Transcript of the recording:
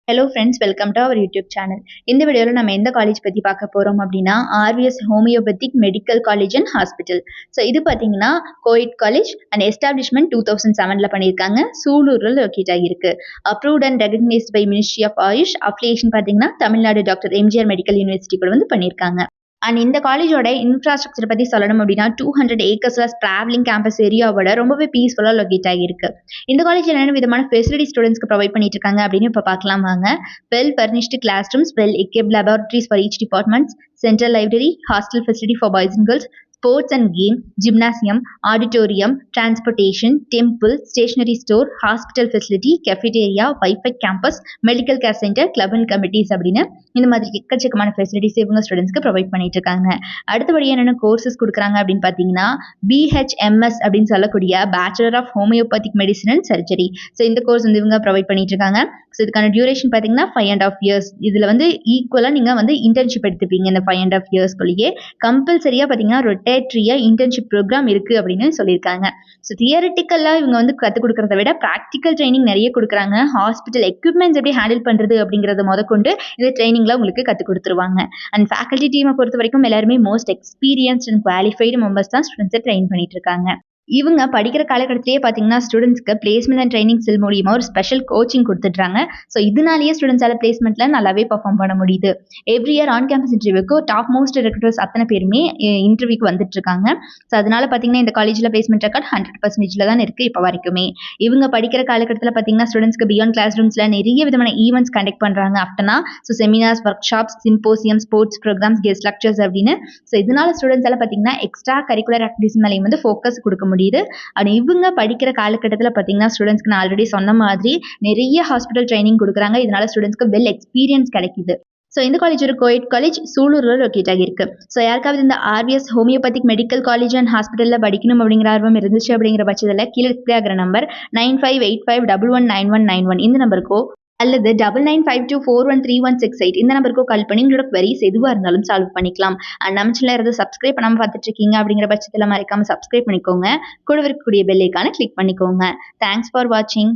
Hello friends, welcome to our YouTube channel. இந்த வீடியோவில் நம்ம எந்த காலேஜ் பற்றி பார்க்க போகிறோம் அப்படின்னா RVS homoeopathic medical college and hospital. So இது பார்த்தீங்கன்னா கோயிட் காலேஜ் அண்ட் எஸ்டாப்ளிஷ்மெண்ட் 2007 பண்ணியிருக்காங்க. சூலூரில் லொக்கேட் ஆகியிருக்கு. Approved and recognised by ministry of AYUSH. Affiliation பார்த்தீங்கன்னா Tamil Nadu doctor MGR medical university கூட பண்ணியிருக்காங்க. அண்ட் இந்த காலேஜோட இன்ஃப்ராஸ்ட்ரக்சர் பற்றி சொல்லணும் அப்படின்னா 200 ஏக்கர்ஸ்ல ட்ராவலிங் கேம்பஸ் ஏரியாவோட ரொம்பவே பீஸ்ஃபுல்லாக லொக்கேட் ஆகியிருக்கு. இந்த காலேஜ் என்னென்ன விதமான ஃபெசிலிட்டி ஸ்டூடெண்ட்ஸ்க்கு ப்ரொவைட் பண்ணிட்டு இருக்காங்க அப்படின்னு இப்போ பார்க்கலாம் வாங்க. Well furnished class rooms, well equipped laboratories for each departments, central library, hostel facility for boys and girls, sports and game, gymnasium, auditorium, transportation, temple, stationery store, hospital facility, cafeteria, Wi-Fi campus, medical care center, club and committees அப்படின்னு இந்த மாதிரி எக்கச்சக்கமான facilities இவங்க ஸ்டூடெண்ட்ஸ்க்கு provide பண்ணிட்டு இருக்காங்க. அடுத்தபடி என்னென்ன கோர்சஸ் கொடுக்குறாங்க அப்படின்னு பார்த்தீங்கன்னா BHMS அப்படின்னு சொல்லக்கூடிய bachelor of homeopathic medicine and surgery. So இந்த கோர்ஸ் இவங்க ப்ரொவைட் பண்ணிட்டு இருக்காங்க. ஸோ இதுக்கான டியூரேஷன் பார்த்தீங்கன்னா 5.5 years. இதில் ஈக்குவலாக நீங்கள் இன்டர்ன்ஷிப் எடுத்துப்பீங்க. இந்த 5.5 yearsக்குள்ளேயே கம்பல்சரியாக பார்த்தீங்கன்னா ரொட்டேட்ரியா இன்டர்ன்ஷிப் ப்ரோக்ராம் இருக்குது அப்படின்னு சொல்லியிருக்காங்க. ஸோ தியரிட்டிக்கலாக இவங்க கற்றுக் கொடுக்கறத விட ப்ராக்டிக்கல் ட்ரைனிங் நிறைய கொடுக்குறாங்க. ஹாஸ்பிட்டல் எக்யூப்மெண்ட்ஸ் எப்படி ஹேண்டில் பண்ணுறது அப்படிங்கிறத முதற்கொண்டு இந்த ட்ரைனிங்கில் உங்களுக்கு கற்றுக் கொடுத்துருவாங்க. அண்ட் ஃபேக்கல்ட்டி டீமை பொறுத்த வரைக்கும் எல்லாருமே most experienced and qualified members தான் ஸ்டூடெண்ட்ஸை ட்ரெயின் பண்ணிட்டு இருக்காங்க. இவங்க படிக்கிற காலகட்டத்திலேயே பார்த்தீங்கன்னா ஸ்டூடெண்ட்ஸ்க்கு பிளேஸ்மெண்ட் அண்ட் ட்ரைனிங் செல் மூலியமா ஒரு ஸ்பெஷல் கோச்சிங் கொடுத்துட்றாங்க. ஸோ இதனாலேயே ஸ்டூடெண்ட்ஸால் பிளேஸ்மெண்ட்டில் நல்லாவே பர்ஃபார்ம் பண்ண முடியுது. எவ்ரி இயர் ஆன் கேம்பஸ் இன்டர்வியூக்கு டாப் மோஸ்ட் ரெக்ரூட்டர்ஸ் அத்தனை பேருமே இன்டர்வியூக்கு வந்துட்டு இருக்காங்க. ஸோ அதனால பார்த்தீங்கன்னா இந்த காலேஜில் பிளேஸ்மெண்ட் ரெக்கார்ட் 100% தான் இருக்குது இப்போ வரைக்குமே. இவங்க படிக்கிற காலகட்டத்தில் பார்த்தீங்கன்னா ஸ்டூடெண்ட்ஸ்க்கு பியாண்ட் கிளாஸ் ரூம்ஸில் நிறைய விதமான ஈவெண்ட்ஸ் கண்டக்ட் பண்ணுறாங்க. ஆஃப்டர்னா ஸோ செமினார்ஸ், ஒர்க் ஷாப்ஸ், symposium, sports programmes, guest lectures அப்படின்னு. ஸோ இதனால ஸ்டூடெண்ட்ஸால் பார்த்தீங்கன்னா எக்ஸ்ட்ரா கரிக்குலர் ஆக்டிவிட்டிஸ் மேலேயும் ஃபோக்கஸ் கொடுக்க முடியுது. அது இவங்க படிக்கிற காலகட்டத்தில் பார்த்தீங்கன்னா ஸ்டூடெண்ட்ஸ்க்கு நான் ஆல்ரெடி சொன்ன மாதிரி நிறைய ஹாஸ்பிட்டல் ட்ரைனிங் கொடுக்குறாங்க. இதனால ஸ்டூடெண்ட்ஸ்க்கு வெல் எக்ஸ்பீரியன்ஸ் கிடைக்குது. ஸோ இந்த காலேஜ் ஒரு கோயிட் காலேஜ், சூலூரில் லொக்கேட் ஆகியிருக்கு. ஸோ யாருக்காவது இந்த RVS homoeopathic medical college and ஹாஸ்பிட்டலில் படிக்கணும் அப்படிங்கிற ஆர்வம் இருந்துச்சு அப்படிங்கிற பட்சத்தில் கீழே டிஸ்பிளே ஆகிற நம்பர் 9585119191 இந்த நம்பருக்கோ அல்லது 9952413168 இந்த நம்பருக்கோ கால் பண்ணி உங்களோட queries எதுவாக இருந்தாலும் சால்வ் பண்ணிக்கலாம். அண்ட் நம்ம சேனலில் இருந்து சப்ஸ்கிரைப் பண்ணாமல் பார்த்துட்டு இருக்கீங்க அப்படிங்கிற பட்சத்தில் மறக்காமல் சப்ஸ்கிரைப் பண்ணிக்கோங்க. கூட இருக்கக்கூடிய பெல் ஐகானை கிளிக் பண்ணிக்கோங்க. தேங்க்ஸ் ஃபார் வாட்சிங்.